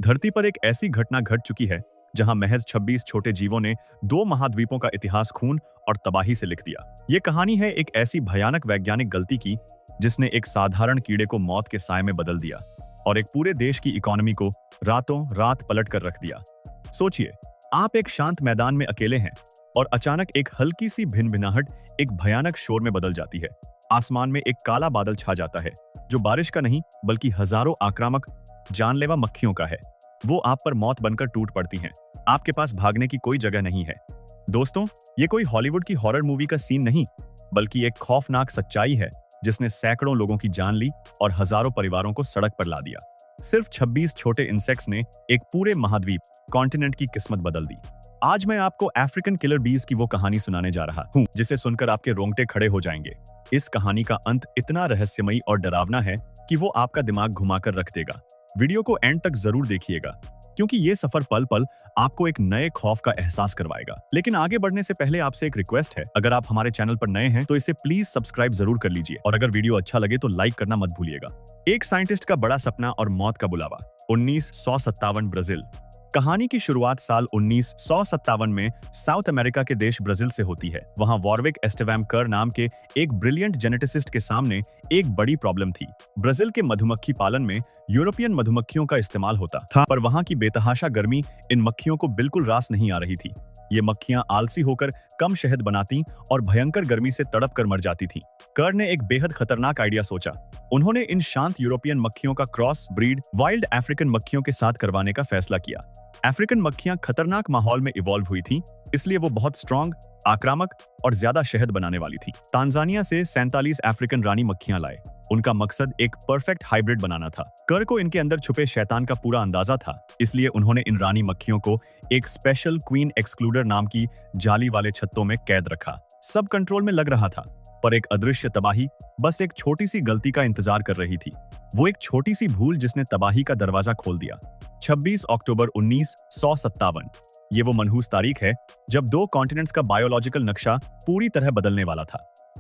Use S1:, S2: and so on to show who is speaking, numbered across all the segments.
S1: धरती पर एक ऐसी घटना घट चुकी है जहां महज 26 छोटे जीवों ने 2 महाद्वीपों का इतिहास खून और तबाही से लिख दिया। ये कहानी है एक ऐसी भयानक वैज्ञानिक गलती की जिसने एक साधारण कीड़े को मौत के साए में बदल दिया और एक पूरे देश की इकोनॉमी को रातों रात पलट कर रख दिया। सोचिए, आप एक शांत मैदान में अकेले हैं और अचानक एक हल्की सी भिनभिनाहट एक भयानक शोर में बदल जाती है। आसमान में एक काला बादल छा जाता है जो बारिश का नहीं बल्कि हजारों आक्रामक जानलेवा मक्खियों का है। वो आप पर मौत बनकर टूट पड़ती हैं। आपके पास भागने की कोई जगह नहीं है। दोस्तों, ये कोई हॉलीवुड की हॉरर मूवी का सीन नहीं, बल्कि एक खौफनाक सच्चाई है जिसने सैकड़ों लोगों की जान ली और हजारों परिवारों को सड़क पर ला दिया। सिर्फ 26 छोटे इंसेक्ट्स ने एक पूरे महाद्वीप कॉन्टिनेंट की किस्मत बदल दी। आज मैं आपको अफ्रीकन किलर बीज की वो कहानी सुनाने जा रहा हूँ जिसे सुनकर आपके रोंगटे खड़े हो जाएंगे। इस कहानी का अंत इतना रहस्यमयी और डरावना है कि वो आपका दिमाग घुमाकर रख देगा। वीडियो को एंड तक जरूर देखिएगा क्योंकि ये सफर पल पल आपको एक नए खौफ का एहसास करवाएगा। लेकिन आगे बढ़ने से पहले आपसे एक रिक्वेस्ट है, अगर आप हमारे चैनल पर नए हैं तो इसे प्लीज सब्सक्राइब जरूर कर लीजिए और अगर वीडियो अच्छा लगे तो लाइक करना मत भूलिएगा। एक साइंटिस्ट का बड़ा सपना और मौत का बुलावा। 1957 ब्राजील। कहानी की शुरुआत साल 1957 में साउथ अमेरिका के देश ब्राजील से होती है। वहां वॉरविक एस्टेवैम कर नाम के एक ब्रिलियंट जेनेटिसिस्ट के सामने एक बड़ी प्रॉब्लम थी। ब्राजील के मधुमक्खी पालन में यूरोपियन मधुमक्खियों का इस्तेमाल होता था, पर वहां की बेतहाशा गर्मी इन मक्खियों को बिल्कुल रास नहीं आ रही थी। ये मक्खियां आलसी होकर कम शहद बनाती और भयंकर गर्मी से तड़प कर मर जाती थीं। कर ने एक बेहद खतरनाक आइडिया सोचा। उन्होंने इन शांत यूरोपियन मक्खियों का क्रॉस ब्रीड वाइल्ड अफ्रीकन मक्खियों के साथ करवाने का फैसला किया। अफ्रीकन मक्खियां खतरनाक माहौल में इवॉल्व हुई थीं, इसलिए वो बहुत स्ट्रॉन्ग, आक्रामक और ज्यादा शहद बनाने वाली थीं। तांजानिया से 47 अफ्रीकन रानी मक्खियां लाए। उनका मकसद एक परफेक्ट हाइब्रिड बनाना था। कर को इनके अंदर छुपे शैतान का पूरा अंदाजा था, इसलिए उन्होंने इन रानी मक्खियों को एक स्पेशल क्वीन एक्सक्लूडर नाम की जाली वाले छत्तों में कैद रखा। सब कंट्रोल में लग रहा था, पर एक अदृश्य तबाही बस एक छोटी सी गलती का इंतजार कर रही थी। वो एक छोटी सी भूल जिसने तबाही का दरवाजा खोल दिया। 26 अक्टूबर 1957। ये वो मनहूस तारीख है जब 2 कॉन्टिनेंट्स का बायोलॉजिकल नक्शा पूरी तरह बदलने वाला था।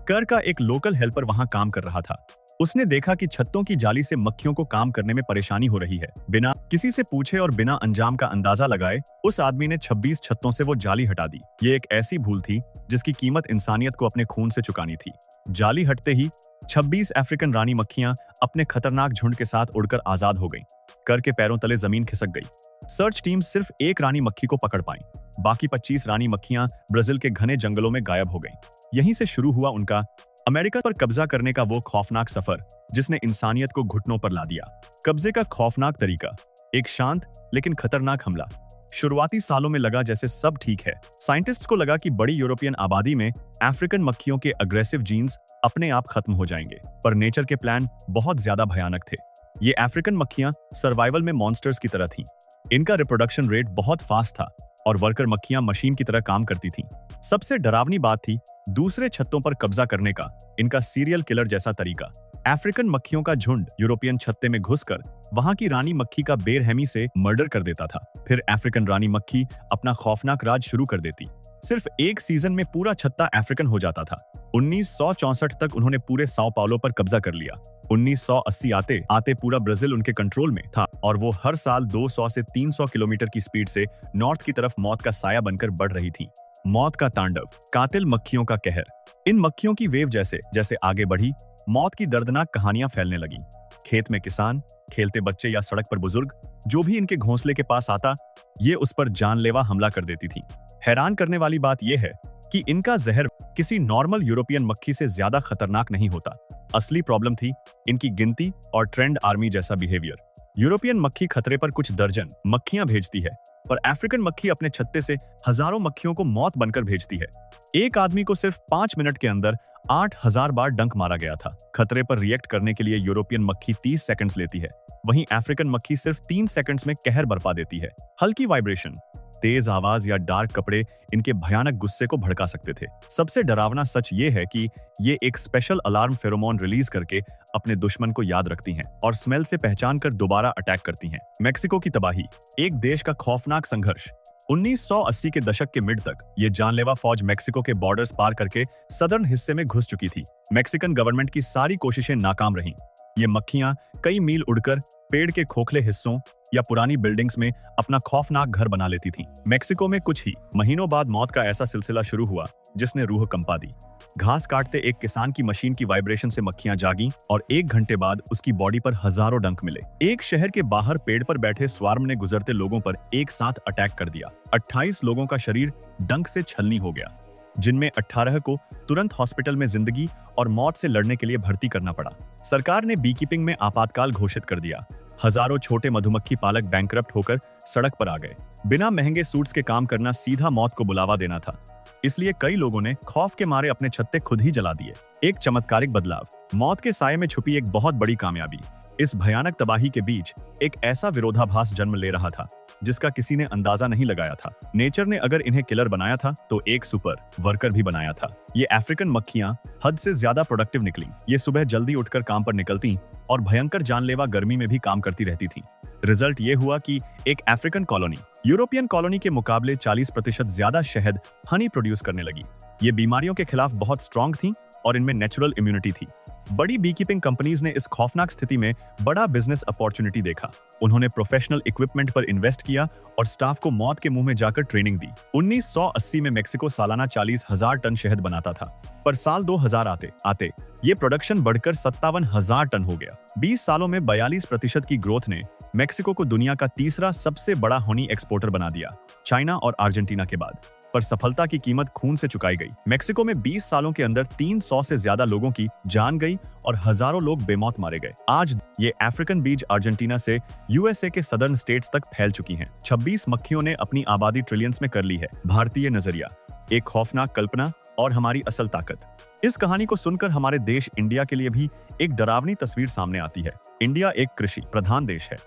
S1: कर का एक लोकल हेल्पर वहां काम कर रहा था। उसने देखा कि छत्तों की जाली से मक्खियों को काम करने में परेशानी हो रही है। बिना किसी से पूछे और बिना अंजाम का अंदाजा लगाए उस आदमी ने 26 छत्तों से वो जाली हटा दी। ये एक ऐसी भूल थी जिसकी कीमत इंसानियत को अपने खून से चुकानी थी। जाली हटते ही 26 अफ्रीकन रानी मक्खियां अपने खतरनाक झुंड के साथ उड़कर आजाद हो गईं। कर के पैरों तले जमीन खिसक गई। सर्च टीम सिर्फ एक रानी मक्खी को पकड़ पाई। बाकी 25 रानी मक्खियां ब्राजील के घने जंगलों में गायब हो गईं। यहीं से शुरू हुआ उनका अमेरिका पर कब्जा करने का वो खौफनाक सफर जिसने इंसानियत को घुटनों पर ला दिया। कब्जे का खौफनाक तरीका, एक शांत लेकिन खतरनाक हमला। शुरुआती सालों में लगा जैसे सब ठीक है। साइंटिस्ट्स को लगा कि बड़ी यूरोपियन आबादी में अफ्रीकन मक्खियों के अग्रेसिव जीन्स अपने आप खत्म हो जाएंगे, पर नेचर के प्लान बहुत ज्यादा भयानक थे। ये अफ्रीकन मक्खियां सर्वाइवल में मॉन्स्टर्स की तरह थीं। इनका रिप्रोडक्शन रेट बहुत फास्ट था और वर्कर मक्खियां मशीन की तरह काम करती थीं। सबसे डरावनी बात थी दूसरे छत्तों पर कब्जा करने का इनका सीरियल किलर जैसा तरीका। अफ्रीकन मक्खियों का झुंड यूरोपियन छत्ते में घुसकर वहां की रानी मक्खी का बेरहमी से मर्डर कर देता था। फिर अफ्रीकन रानी मक्खी अपना खौफनाक राज शुरू कर देती। सिर्फ एक सीजन में पूरा छत्ता अफ्रीकन हो जाता था। 1964 तक उन्होंने पूरे साओ पाउलो पर कब्जा कर लिया। 1980 आते आते पूरा ब्राजील उनके कंट्रोल में था और वो हर साल 200 से 300 किलोमीटर की स्पीड से नॉर्थ की तरफ मौत का साया बनकर बढ़ रही थी। मौत का तांडव, कातिल मक्खियों का कहर। इन मक्खियों की वेव जैसे जैसे आगे बढ़ी, मौत की दर्दनाक कहानियां फैलने लगी। खेत में किसान, खेलते बच्चे या सड़क पर बुजुर्ग, जो भी इनके घोंसले के पास आता, ये उस पर जानलेवा हमला कर देती थी। हैरान करने वाली बात यह है कि इनका जहर किसी नॉर्मल यूरोपियन मक्खी से ज्यादा खतरनाक नहीं होता। असली प्रॉब्लम थी इनकी गिनती और ट्रेंड आर्मी जैसा बिहेवियर। यूरोपियन मक्खी खतरे पर कुछ दर्जन मक्खियां भेजती है, पर अफ्रीकन मक्खी अपने छत्ते से हजारों मक्खियों को मौत बनकर भेजती है। एक आदमी को सिर्फ 5 मिनट के अंदर 8000 बार डंक मारा गया था। खतरे पर रिएक्ट करने के लिए यूरोपियन मक्खी 30 सेकंड्स लेती है, वहीं अफ्रीकन मक्खी सिर्फ 3 सेकंड्स में कहर बरपा देती है। हल्की वाइब्रेशन, तेज आवाज या डार्क कपड़े इनके भयानक गुस्से को भड़का सकते थे। सबसे डरावना सच ये है कि ये एक स्पेशल अलार्म फेरोमोन रिलीज करके अपने दुश्मन को याद रखती हैं और स्मेल से पहचान कर दोबारा अटैक करती हैं। मेक्सिको की तबाही, एक देश का खौफनाक संघर्ष। 1980 के दशक के मिड तक ये जानलेवा फौज मेक्सिको के बॉर्डर्स पार करके सदर्न हिस्से में घुस चुकी थी। मेक्सिकन गवर्नमेंट की सारी कोशिशें नाकाम रहीं। ये मक्खियां कई मील उड़कर पेड़ के खोखले हिस्सों या पुरानी बिल्डिंग्स में अपना खौफनाक घर बना लेती थीं। मेक्सिको में कुछ ही महीनों बाद मौत का ऐसा सिलसिला शुरू हुआ जिसने रूह कंपा दी। घास काटते एक किसान की मशीन की वाइब्रेशन से मक्खियां जागी और 1 घंटे बाद उसकी बॉडी पर हजारों डंक मिले। एक शहर के बाहर पेड़ पर बैठे स्वार्म ने गुजरते लोगों पर एक साथ अटैक कर दिया। 28 लोगों का शरीर डंक से छलनी हो गया, जिनमें 18 को तुरंत हॉस्पिटल में जिंदगी और मौत से लड़ने के लिए भर्ती करना पड़ा। सरकार ने बीकीपिंग में आपातकाल घोषित कर दिया। हजारों छोटे मधुमक्खी पालक बैंकरप्ट होकर सड़क पर आ गए। बिना महंगे सूट्स के काम करना सीधा मौत को बुलावा देना था, इसलिए कई लोगों ने खौफ के मारे अपने छत्ते खुद ही जला दिए। एक चमत्कारिक बदलाव, मौत के साये में छुपी एक बहुत बड़ी कामयाबी। इस भयानक तबाही के बीच एक ऐसा विरोधाभास जन्म ले रहा था जिसका किसी ने अंदाजा नहीं लगाया था। नेचर ने अगर इन्हें किलर बनाया था तो एक सुपर वर्कर भी बनाया था। ये अफ्रीकन मक्खियां हद से ज्यादा प्रोडक्टिव निकली। ये सुबह जल्दी उठकर काम पर निकलती और भयंकर जानलेवा गर्मी में भी काम करती रहती थीं। रिजल्ट ये हुआ कि एक अफ्रीकन कॉलोनी यूरोपियन कॉलोनी के मुकाबले 40% ज्यादा शहद हनी प्रोड्यूस करने लगी। ये बीमारियों के खिलाफ बहुत स्ट्रांग थी और इनमें नेचुरल इम्यूनिटी थी। बड़ी बीकीपिंग कंपनीज ने इस खौफनाक स्थिति में बड़ा बिजनेस अपॉर्चुनिटी देखा। उन्होंने प्रोफेशनल इक्विपमेंट पर इन्वेस्ट किया और स्टाफ को मौत के मुंह में जाकर ट्रेनिंग दी। 1980 में मेक्सिको सालाना 40,000 टन शहद बनाता था, पर साल 2000 आते आते ये प्रोडक्शन बढ़कर 57,000 टन हो गया। 20 सालों में 42% की ग्रोथ ने मेक्सिको को दुनिया का तीसरा सबसे बड़ा हनी एक्सपोर्टर बना दिया, चाइना और अर्जेंटीना के बाद। पर सफलता की कीमत खून से चुकाई गई। मेक्सिको में 20 सालों के अंदर 300 से ज्यादा लोगों की जान गई और हजारों लोग बेमौत मारे गए। आज ये अफ्रीकन बीज अर्जेंटीना से यूएसए के सदर्न स्टेट्स तक फैल चुकी हैं। 26 मक्खियों ने अपनी आबादी ट्रिलियंस में कर ली है। भारतीय नजरिया, एक खौफनाक कल्पना और हमारी असल ताकत। इस कहानी को सुनकर हमारे देश इंडिया के लिए भी एक डरावनी तस्वीर सामने आती है। इंडिया एक कृषि प्रधान देश है,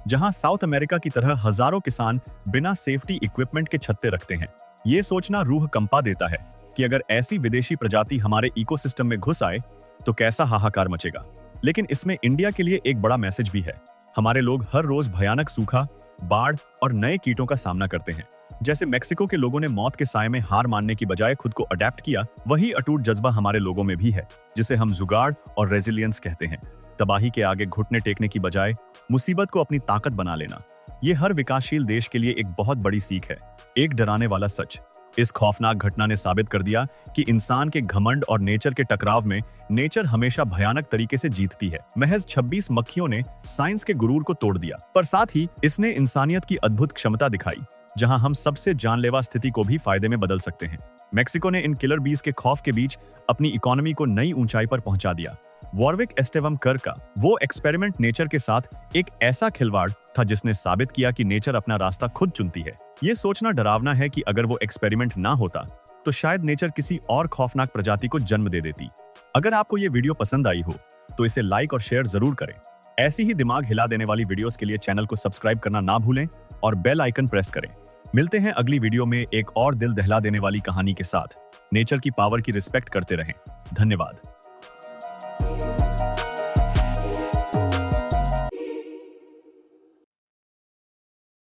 S1: जहां साउथ अमेरिका की तरह हजारों किसान बिना सेफ्टी इक्विपमेंट के छत्ते रखते हैं। ये सोचना रूह कंपा देता है कि अगर ऐसी विदेशी प्रजाति हमारे इकोसिस्टम में घुस आए तो कैसा हाहाकार मचेगा। लेकिन इसमें इंडिया के लिए एक बड़ा मैसेज भी है। हमारे लोग हर रोज भयानक सूखा, बाढ़ और नए कीटों का सामना करते हैं। जैसे मेक्सिको के लोगों ने मौत के साए में हार मानने की बजाय खुद को अडेप्ट किया, वही अटूट जज्बा हमारे लोगों में भी है, जिसे हम जुगाड़ और रेजिलियंस कहते हैं। तबाही के आगे घुटने टेकने की बजाय मुसीबत को अपनी ताकत बना लेना, ये हर विकासशील देश के लिए एक बहुत बड़ी सीख है। एक डराने वाला सच, इस खौफनाक घटना ने साबित कर दिया कि इंसान के घमंड और नेचर के टकराव में नेचर हमेशा भयानक तरीके से जीतती है। महज 26 मक्खियों ने साइंस के गुरूर को तोड़ दिया, पर साथ ही इसने इंसानियत की अद्भुत क्षमता दिखाई, जहां हम सबसे जानलेवा स्थिति को भी फायदे में बदल सकते हैं। मेक्सिको ने इन किलर बीज के खौफ के बीच अपनी इकोनॉमी को नई ऊंचाई पर पहुंचा दिया। वॉरविक एस्टेवम कर का वो एक्सपेरिमेंट नेचर के साथ एक ऐसा खिलवाड़ था जिसने साबित किया कि नेचर अपना रास्ता खुद चुनती है। ये सोचना डरावना है कि अगर वो एक्सपेरिमेंट ना होता तो शायद नेचर किसी और खौफनाक प्रजाति को जन्म दे देती। अगर आपको ये वीडियो पसंद आई हो तो इसे लाइक और शेयर जरूर करें। ऐसी ही दिमाग हिला देने वाली वीडियोस के लिए चैनल को सब्सक्राइब करना ना भूलें और बेल आइकन प्रेस करें। मिलते हैं अगली वीडियो में एक और दिल दहला देने वाली कहानी के साथ। नेचर की पावर की रिस्पेक्ट करते रहें। धन्यवाद।